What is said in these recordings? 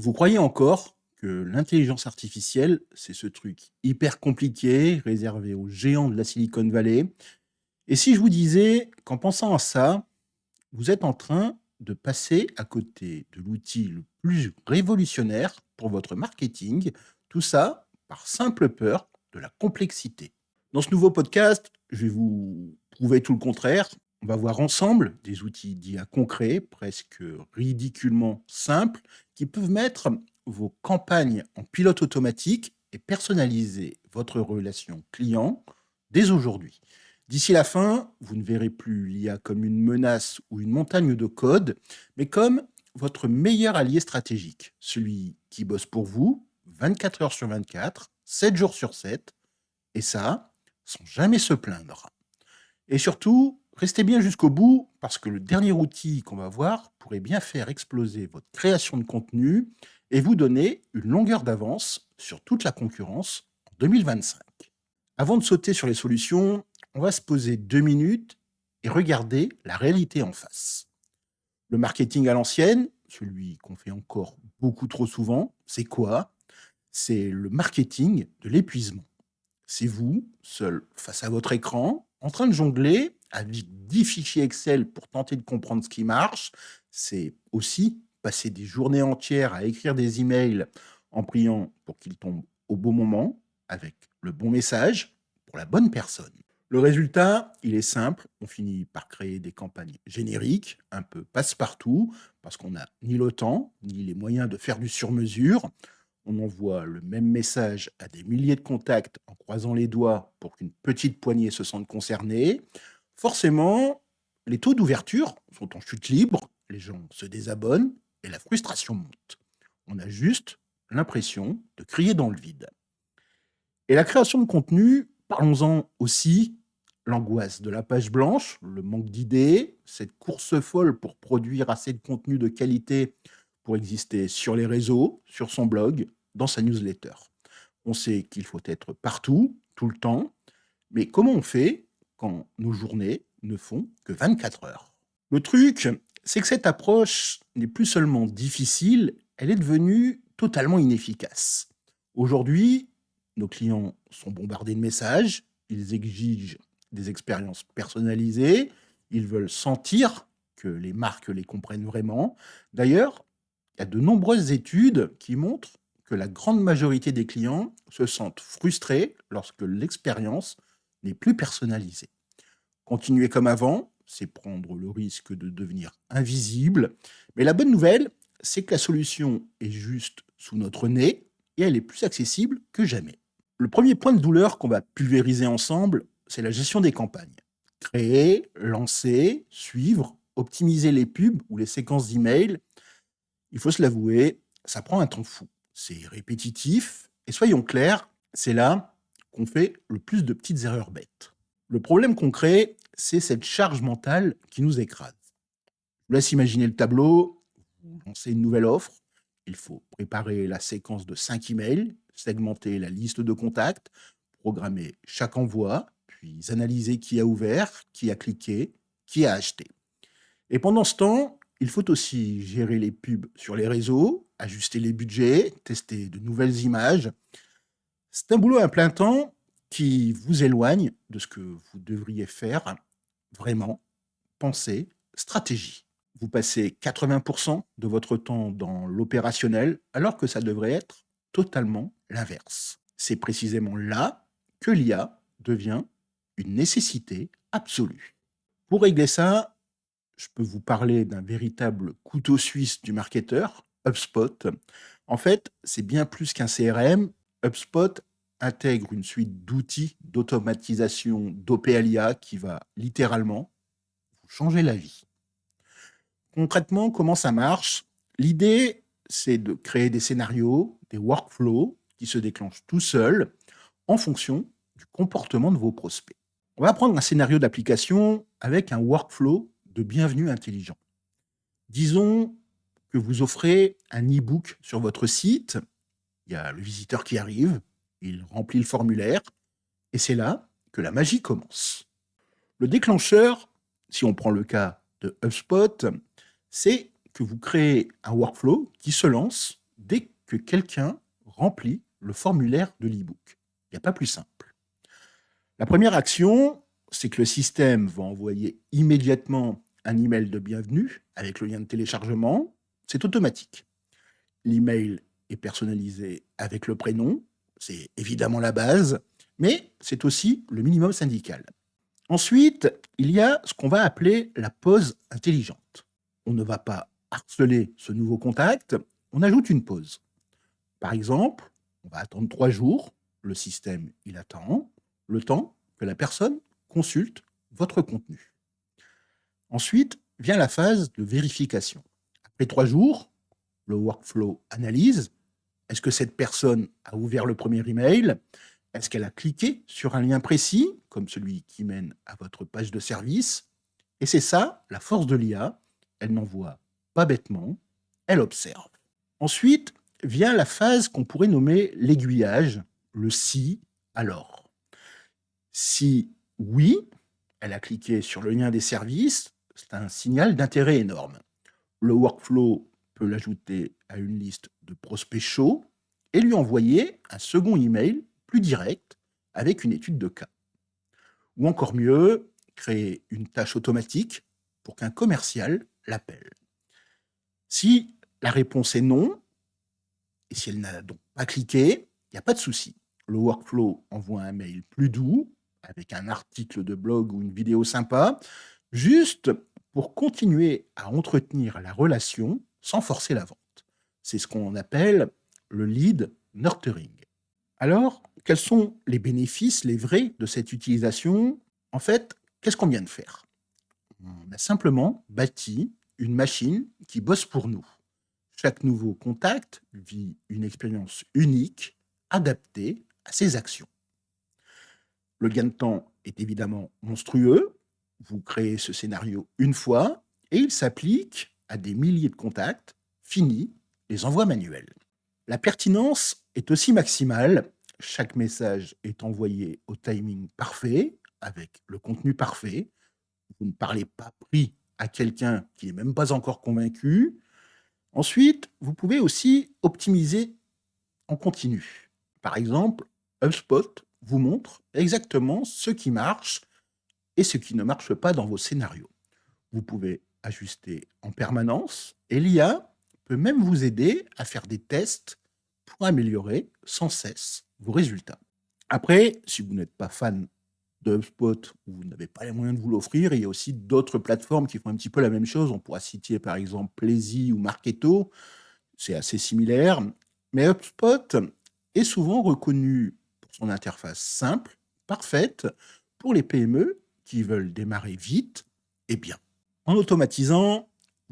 Vous croyez encore que l'intelligence artificielle, c'est ce truc hyper compliqué, réservé aux géants de la Silicon Valley? Et si je vous disais qu'en pensant à ça, vous êtes en train de passer à côté de l'outil le plus révolutionnaire pour votre marketing, tout ça par simple peur de la complexité. Dans ce nouveau podcast, je vais vous prouver tout le contraire. On va voir ensemble des outils d'IA concrets, presque ridiculement simples, qui peuvent mettre vos campagnes en pilote automatique et personnaliser votre relation client dès aujourd'hui. D'ici la fin, vous ne verrez plus l'IA comme une menace ou une montagne de code, mais comme votre meilleur allié stratégique, celui qui bosse pour vous 24 heures sur 24, 7 jours sur 7, et ça, sans jamais se plaindre. Et surtout, restez bien jusqu'au bout, parce que le dernier outil qu'on va voir pourrait bien faire exploser votre création de contenu et vous donner une longueur d'avance sur toute la concurrence en 2025. Avant de sauter sur les solutions, on va se poser 2 minutes et regarder la réalité en face. Le marketing à l'ancienne, celui qu'on fait encore beaucoup trop souvent, c'est quoi? C'est le marketing de l'épuisement. C'est vous, seul face à votre écran, en train de jongler avec 10 fichiers Excel pour tenter de comprendre ce qui marche. C'est aussi passer des journées entières à écrire des emails en priant pour qu'ils tombent au bon moment, avec le bon message, pour la bonne personne. Le résultat, il est simple. On finit par créer des campagnes génériques, un peu passe-partout, parce qu'on n'a ni le temps, ni les moyens de faire du sur-mesure. On envoie le même message à des milliers de contacts en croisant les doigts pour qu'une petite poignée se sente concernée. Forcément, les taux d'ouverture sont en chute libre, les gens se désabonnent et la frustration monte. On a juste l'impression de crier dans le vide. Et la création de contenu, parlons-en aussi, l'angoisse de la page blanche, le manque d'idées, cette course folle pour produire assez de contenu de qualité pour exister sur les réseaux, sur son blog, dans sa newsletter. On sait qu'il faut être partout, tout le temps, mais comment on fait quand nos journées ne font que 24 heures? Le truc, c'est que cette approche n'est plus seulement difficile, elle est devenue totalement inefficace. Aujourd'hui, nos clients sont bombardés de messages, ils exigent des expériences personnalisées, ils veulent sentir que les marques les comprennent vraiment. D'ailleurs, il y a de nombreuses études qui montrent que la grande majorité des clients se sentent frustrés lorsque l'expérience n'est plus personnalisée. Continuer comme avant, c'est prendre le risque de devenir invisible. Mais la bonne nouvelle, c'est que la solution est juste sous notre nez et elle est plus accessible que jamais. Le premier point de douleur qu'on va pulvériser ensemble, c'est la gestion des campagnes. Créer, lancer, suivre, optimiser les pubs ou les séquences d'emails, il faut se l'avouer, ça prend un temps fou. C'est répétitif et soyons clairs, c'est là qu'on fait le plus de petites erreurs bêtes. Le problème concret, c'est cette charge mentale qui nous écrase. Je vous laisse imaginer le tableau, vous lancez une nouvelle offre, il faut préparer la séquence de 5 emails, segmenter la liste de contacts, programmer chaque envoi, puis analyser qui a ouvert, qui a cliqué, qui a acheté. Et pendant ce temps, il faut aussi gérer les pubs sur les réseaux, ajuster les budgets, tester de nouvelles images. C'est un boulot à plein temps qui vous éloigne de ce que vous devriez faire vraiment, penser, stratégie. Vous passez 80% de votre temps dans l'opérationnel alors que ça devrait être totalement l'inverse. C'est précisément là que l'IA devient une nécessité absolue. Pour régler ça, je peux vous parler d'un véritable couteau suisse du marketeur, HubSpot. En fait, c'est bien plus qu'un CRM. HubSpot intègre une suite d'outils d'automatisation d'OPLIA qui va littéralement vous changer la vie. Concrètement, comment ça marche? L'idée, c'est de créer des scénarios, des workflows qui se déclenchent tout seuls en fonction du comportement de vos prospects. On va prendre un scénario d'application avec un workflow de bienvenue intelligent. Disons que vous offrez un e-book sur votre site, il y a le visiteur qui arrive, il remplit le formulaire, et c'est là que la magie commence. Le déclencheur, si on prend le cas de HubSpot, c'est que vous créez un workflow qui se lance dès que quelqu'un remplit le formulaire de l'e-book. Il n'y a pas plus simple. La première action, c'est que le système va envoyer immédiatement un email de bienvenue avec le lien de téléchargement. C'est automatique. L'email est personnalisé avec le prénom, c'est évidemment la base, mais c'est aussi le minimum syndical. Ensuite, il y a ce qu'on va appeler la pause intelligente. On ne va pas harceler ce nouveau contact, on ajoute une pause. Par exemple, on va attendre 3 jours, le système il attend, le temps que la personne consulte votre contenu. Ensuite vient la phase de vérification. Après 3 jours, le workflow analyse. Est-ce que cette personne a ouvert le premier email? Est-ce qu'elle a cliqué sur un lien précis, comme celui qui mène à votre page de service? Et c'est ça, la force de l'IA. Elle n'envoie pas bêtement, elle observe. Ensuite vient la phase qu'on pourrait nommer l'aiguillage, le si, alors. Si oui, elle a cliqué sur le lien des services, c'est un signal d'intérêt énorme. Le workflow peut l'ajouter à une liste de prospects chauds et lui envoyer un second email plus direct avec une étude de cas. Ou encore mieux, créer une tâche automatique pour qu'un commercial l'appelle. Si la réponse est non, et si elle n'a donc pas cliqué, il n'y a pas de souci. Le workflow envoie un mail plus doux, avec un article de blog ou une vidéo sympa, juste pour continuer à entretenir la relation sans forcer la vente. C'est ce qu'on appelle le lead nurturing. Alors, quels sont les bénéfices, les vrais, de cette utilisation? En fait, qu'est-ce qu'on vient de faire? On a simplement bâti une machine qui bosse pour nous. Chaque nouveau contact vit une expérience unique, adaptée à ses actions. Le gain de temps est évidemment monstrueux. Vous créez ce scénario une fois et il s'applique à des milliers de contacts. Fini les envois manuels. La pertinence est aussi maximale. Chaque message est envoyé au timing parfait, avec le contenu parfait. Vous ne parlez pas prix à quelqu'un qui n'est même pas encore convaincu. Ensuite, vous pouvez aussi optimiser en continu. Par exemple, HubSpot vous montre exactement ce qui marche et ce qui ne marche pas dans vos scénarios. Vous pouvez ajuster en permanence et l'IA peut même vous aider à faire des tests pour améliorer sans cesse vos résultats. Après, si vous n'êtes pas fan de HubSpot ou vous n'avez pas les moyens de vous l'offrir, il y a aussi d'autres plateformes qui font un petit peu la même chose. On pourra citer par exemple Plazy ou Marketo. C'est assez similaire. Mais HubSpot est souvent reconnu pour son interface simple, parfaite, pour les PME qui veulent démarrer vite et bien. En automatisant,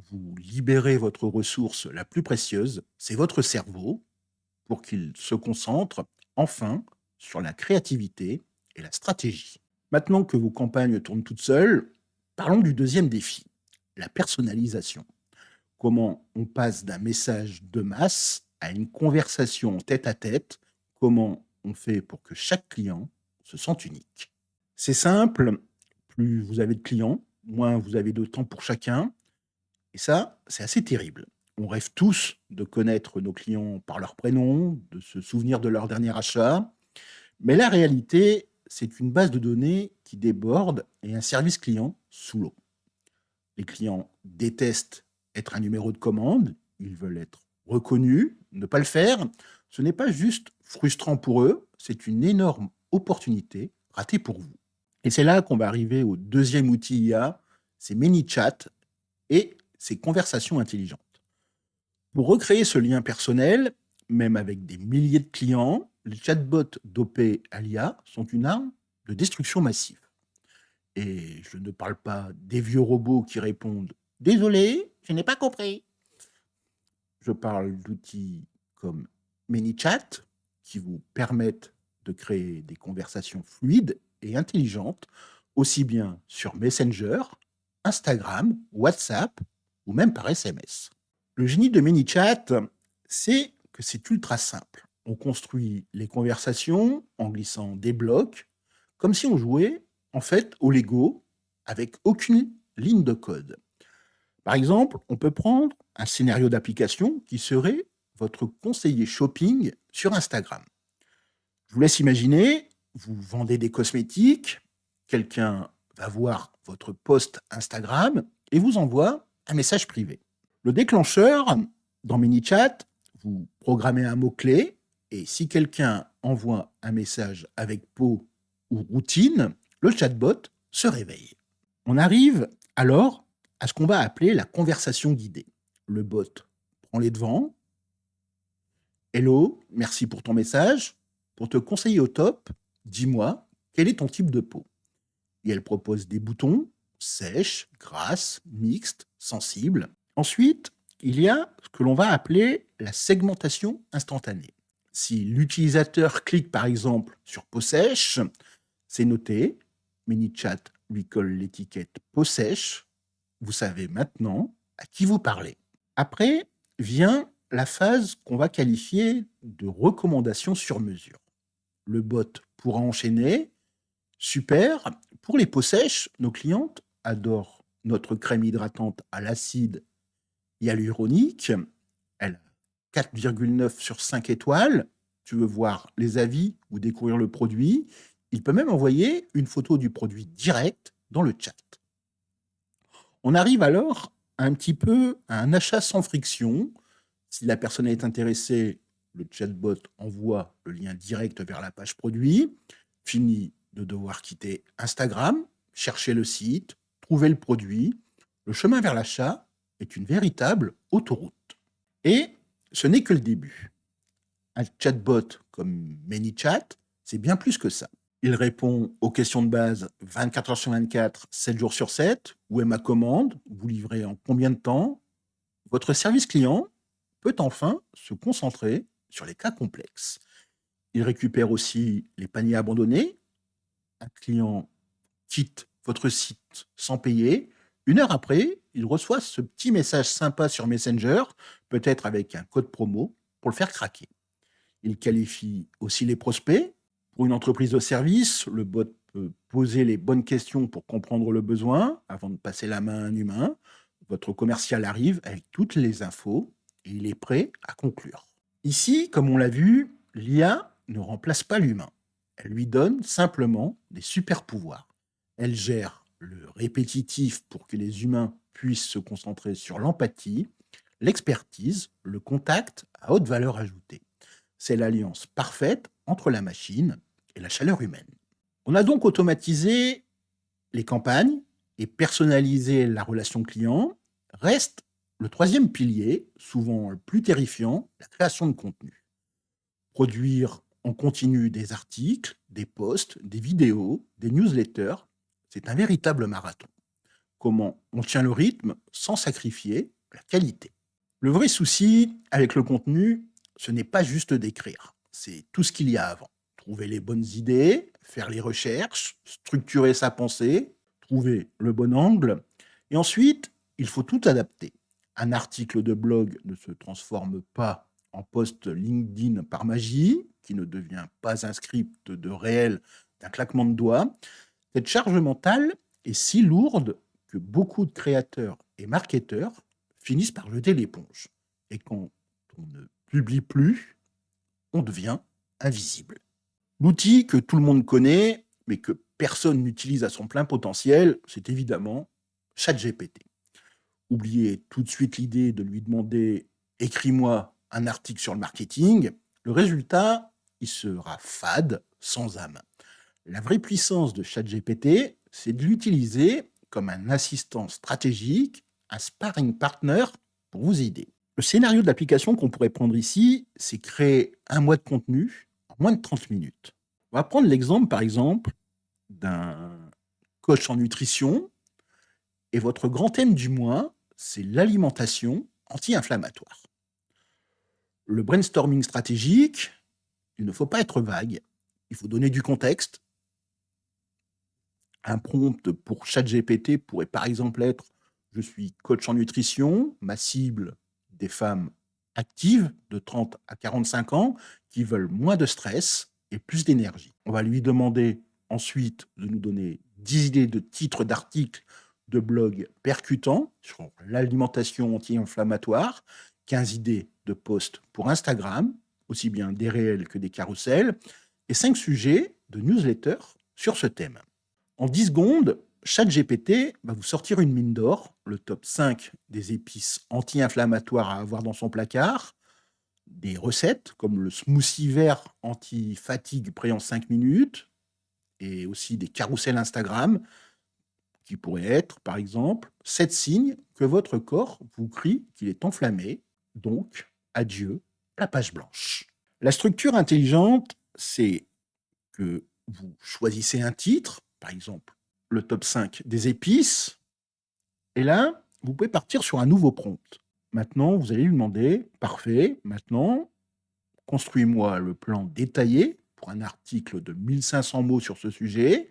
vous libérez votre ressource la plus précieuse, c'est votre cerveau, pour qu'il se concentre enfin sur la créativité et la stratégie. Maintenant que vos campagnes tournent toutes seules, parlons du deuxième défi, la personnalisation. Comment on passe d'un message de masse à une conversation tête-à-tête, comment on fait pour que chaque client se sente unique. C'est simple, plus vous avez de clients, moins vous avez de temps pour chacun, et ça, c'est assez terrible. On rêve tous de connaître nos clients par leur prénom, de se souvenir de leur dernier achat, mais la réalité, c'est une base de données qui déborde et un service client sous l'eau. Les clients détestent être un numéro de commande, ils veulent être reconnus. Ne pas le faire, ce n'est pas juste frustrant pour eux, c'est une énorme opportunité ratée pour vous. Et c'est là qu'on va arriver au deuxième outil IA, c'est ManyChat et ses conversations intelligentes. Pour recréer ce lien personnel, même avec des milliers de clients, les chatbots dopés à l'IA sont une arme de destruction massive. Et je ne parle pas des vieux robots qui répondent «Désolé, je n'ai pas compris». Je parle d'outils comme ManyChat qui vous permettent de créer des conversations fluides et intelligentes, aussi bien sur Messenger, Instagram, WhatsApp ou même par SMS. Le génie de ManyChat, c'est que c'est ultra simple. On construit les conversations en glissant des blocs, comme si on jouait en fait au Lego avec aucune ligne de code. Par exemple, on peut prendre un scénario d'application qui serait votre conseiller shopping sur Instagram. Je vous laisse imaginer, vous vendez des cosmétiques, quelqu'un va voir votre post Instagram et vous envoie un message privé. Le déclencheur, dans ManyChat, vous programmez un mot-clé et si quelqu'un envoie un message avec pot ou routine, le chatbot se réveille. On arrive alors à ce qu'on va appeler la conversation guidée. Le bot prend les devants. Hello, merci pour ton message. Pour te conseiller au top, dis-moi quel est ton type de peau. Et elle propose des boutons sèches, grasses, mixtes, sensibles. Ensuite, il y a ce que l'on va appeler la segmentation instantanée. Si l'utilisateur clique par exemple sur peau sèche, c'est noté. ManyChat lui colle l'étiquette peau sèche. Vous savez maintenant à qui vous parlez. Après vient la phase qu'on va qualifier de recommandation sur mesure. Le bot pourra enchaîner. Super. Pour les peaux sèches, nos clientes adorent notre crème hydratante à l'acide hyaluronique. Elle a 4,9 sur 5 étoiles. Tu veux voir les avis ou découvrir le produit. Il peut même envoyer une photo du produit direct dans le chat. On arrive alors un petit peu à un achat sans friction. Si la personne est intéressée, le chatbot envoie le lien direct vers la page produit. Fini de devoir quitter Instagram, chercher le site, trouver le produit. Le chemin vers l'achat est une véritable autoroute. Et ce n'est que le début. Un chatbot comme ManyChat, c'est bien plus que ça. Il répond aux questions de base 24 heures sur 24, 7 jours sur 7. Où est ma commande? Vous livrez en combien de temps? Votre service client peut enfin se concentrer sur les cas complexes. Il récupère aussi les paniers abandonnés. Un client quitte votre site sans payer. Une heure après, il reçoit ce petit message sympa sur Messenger, peut-être avec un code promo, pour le faire craquer. Il qualifie aussi les prospects. Pour une entreprise de service, le bot peut poser les bonnes questions pour comprendre le besoin avant de passer la main à un humain. Votre commercial arrive avec toutes les infos et il est prêt à conclure. Ici, comme on l'a vu, l'IA ne remplace pas l'humain. Elle lui donne simplement des super pouvoirs. Elle gère le répétitif pour que les humains puissent se concentrer sur l'empathie, l'expertise, le contact à haute valeur ajoutée. C'est l'alliance parfaite entre la machine et la chaleur humaine. On a donc automatisé les campagnes et personnalisé la relation client. Reste le troisième pilier, souvent le plus terrifiant, la création de contenu. Produire en continu des articles, des posts, des vidéos, des newsletters, c'est un véritable marathon. Comment on tient le rythme sans sacrifier la qualité? Le vrai souci avec le contenu, ce n'est pas juste d'écrire, c'est tout ce qu'il y a avant. Trouver les bonnes idées, faire les recherches, structurer sa pensée, trouver le bon angle, et ensuite, il faut tout adapter. Un article de blog ne se transforme pas en post LinkedIn par magie, qui ne devient pas un script de réel d'un claquement de doigts. Cette charge mentale est si lourde que beaucoup de créateurs et marketeurs finissent par jeter l'éponge. Et quand on ne publie plus, on devient invisible. L'outil que tout le monde connaît, mais que personne n'utilise à son plein potentiel, c'est évidemment ChatGPT. Oubliez tout de suite l'idée de lui demander « écris-moi un article sur le marketing ». Le résultat, il sera fade, sans âme. La vraie puissance de ChatGPT, c'est de l'utiliser comme un assistant stratégique, un sparring partner pour vous aider. Le scénario de l'application qu'on pourrait prendre ici, c'est créer un mois de contenu en moins de 30 minutes. On va prendre l'exemple, par exemple, d'un coach en nutrition et votre grand thème du mois, c'est l'alimentation anti-inflammatoire. Le brainstorming stratégique, il ne faut pas être vague, il faut donner du contexte. Un prompt pour ChatGPT pourrait par exemple être « Je suis coach en nutrition, ma cible des femmes actives de 30 à 45 ans qui veulent moins de stress et plus d'énergie ». On va lui demander ensuite de nous donner 10 idées de titres d'articles de blog percutants sur l'alimentation anti-inflammatoire, 15 idées de posts pour Instagram, aussi bien des réels que des carousels, et 5 sujets de newsletter sur ce thème. En 10 secondes, ChatGPT va vous sortir une mine d'or, le top 5 des épices anti-inflammatoires à avoir dans son placard, des recettes comme le smoothie vert anti-fatigue prêt en 5 minutes, et aussi des carousels Instagram qui pourraient être, par exemple, 7 signes que votre corps vous crie qu'il est enflammé, donc adieu la page blanche. La structure intelligente, c'est que vous choisissez un titre, par exemple le top 5 des épices, et là, vous pouvez partir sur un nouveau prompt. Maintenant, vous allez lui demander, parfait, maintenant, construis-moi le plan détaillé pour un article de 1500 mots sur ce sujet,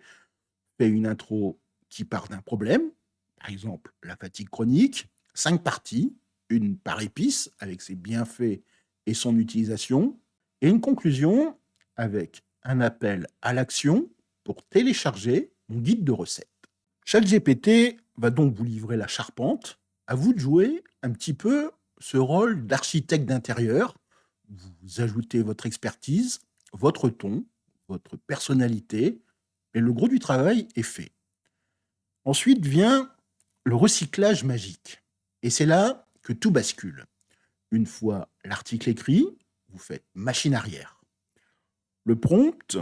fais une intro qui part d'un problème, par exemple la fatigue chronique, 5 parties, une par épice avec ses bienfaits et son utilisation, et une conclusion avec un appel à l'action pour télécharger mon guide de recettes. ChatGPT va donc vous livrer la charpente, à vous de jouer un petit peu ce rôle d'architecte d'intérieur. Vous ajoutez votre expertise, votre ton, votre personnalité, et le gros du travail est fait. Ensuite vient le recyclage magique. Et c'est là que tout bascule. Une fois l'article écrit, vous faites machine arrière. Le prompt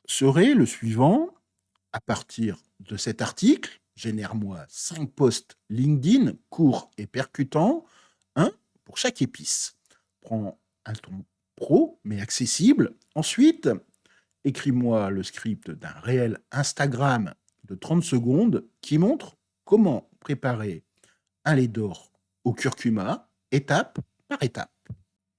serait le suivant. À partir de cet article, génère-moi 5 posts LinkedIn courts et percutants, un pour chaque épice. Prends un ton pro mais accessible. Ensuite, écris-moi le script d'un réel Instagram de 30 secondes qui montre comment préparer un lait d'or au curcuma, étape par étape.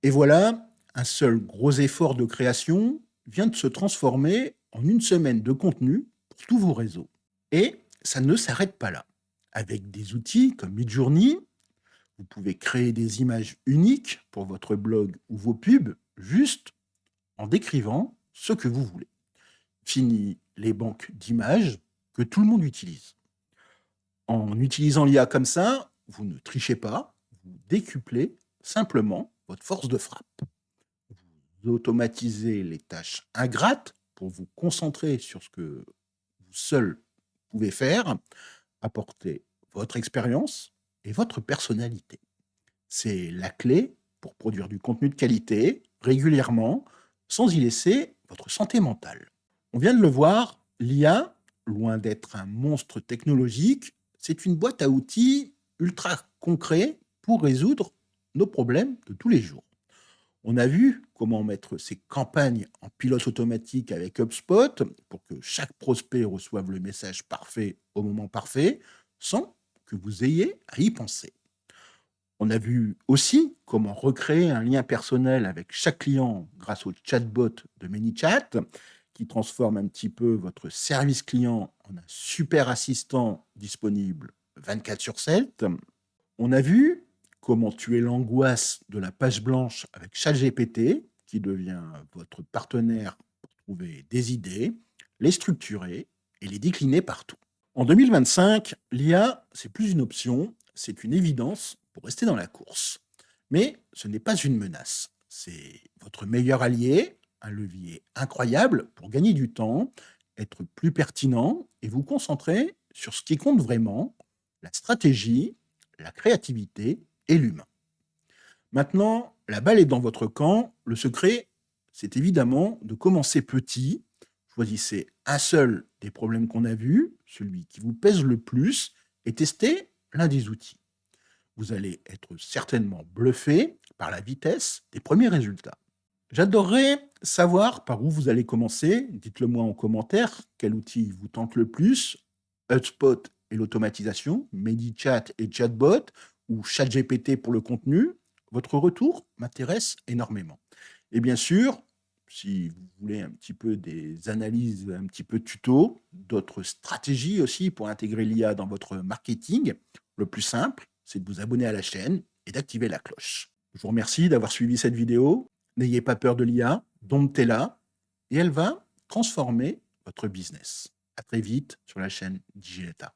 Et voilà, un seul gros effort de création vient de se transformer en une semaine de contenu pour tous vos réseaux. Et ça ne s'arrête pas là. Avec des outils comme Midjourney, vous pouvez créer des images uniques pour votre blog ou vos pubs juste en décrivant ce que vous voulez. Fini les banques d'images que tout le monde utilise. En utilisant l'IA comme ça, vous ne trichez pas, vous décuplez simplement votre force de frappe. Vous automatisez les tâches ingrates pour vous concentrer sur ce que vous seul pouvez faire, apporter votre expérience et votre personnalité. C'est la clé pour produire du contenu de qualité régulièrement sans y laisser votre santé mentale. On vient de le voir, l'IA, loin d'être un monstre technologique, c'est une boîte à outils ultra concret pour résoudre nos problèmes de tous les jours. On a vu comment mettre ces campagnes en pilote automatique avec HubSpot pour que chaque prospect reçoive le message parfait au moment parfait, sans que vous ayez à y penser. On a vu aussi comment recréer un lien personnel avec chaque client grâce au chatbot de ManyChat, qui transforme un petit peu votre service client en un super assistant disponible 24/7. On a vu comment tuer l'angoisse de la page blanche avec ChatGPT, qui devient votre partenaire pour trouver des idées, les structurer et les décliner partout. En 2025, l'IA, c'est plus une option, c'est une évidence pour rester dans la course. Mais ce n'est pas une menace. C'est votre meilleur allié, un levier incroyable pour gagner du temps, être plus pertinent et vous concentrer sur ce qui compte vraiment, la stratégie, la créativité et l'humain. Maintenant, la balle est dans votre camp. Le secret, c'est évidemment de commencer petit. Choisissez un seul des problèmes qu'on a vus, celui qui vous pèse le plus, et testez l'un des outils. Vous allez être certainement bluffé par la vitesse des premiers résultats. J'adorerais savoir par où vous allez commencer. Dites-le moi en commentaire. Quel outil vous tente le plus? HubSpot et l'automatisation, ManyChat et Chatbot, ou ChatGPT pour le contenu. Votre retour m'intéresse énormément. Et bien sûr, si vous voulez un petit peu des analyses, un petit peu tuto, d'autres stratégies aussi pour intégrer l'IA dans votre marketing, le plus simple, c'est de vous abonner à la chaîne et d'activer la cloche. Je vous remercie d'avoir suivi cette vidéo. N'ayez pas peur de l'IA, domptez-la, et elle va transformer votre business. À très vite sur la chaîne Digileta.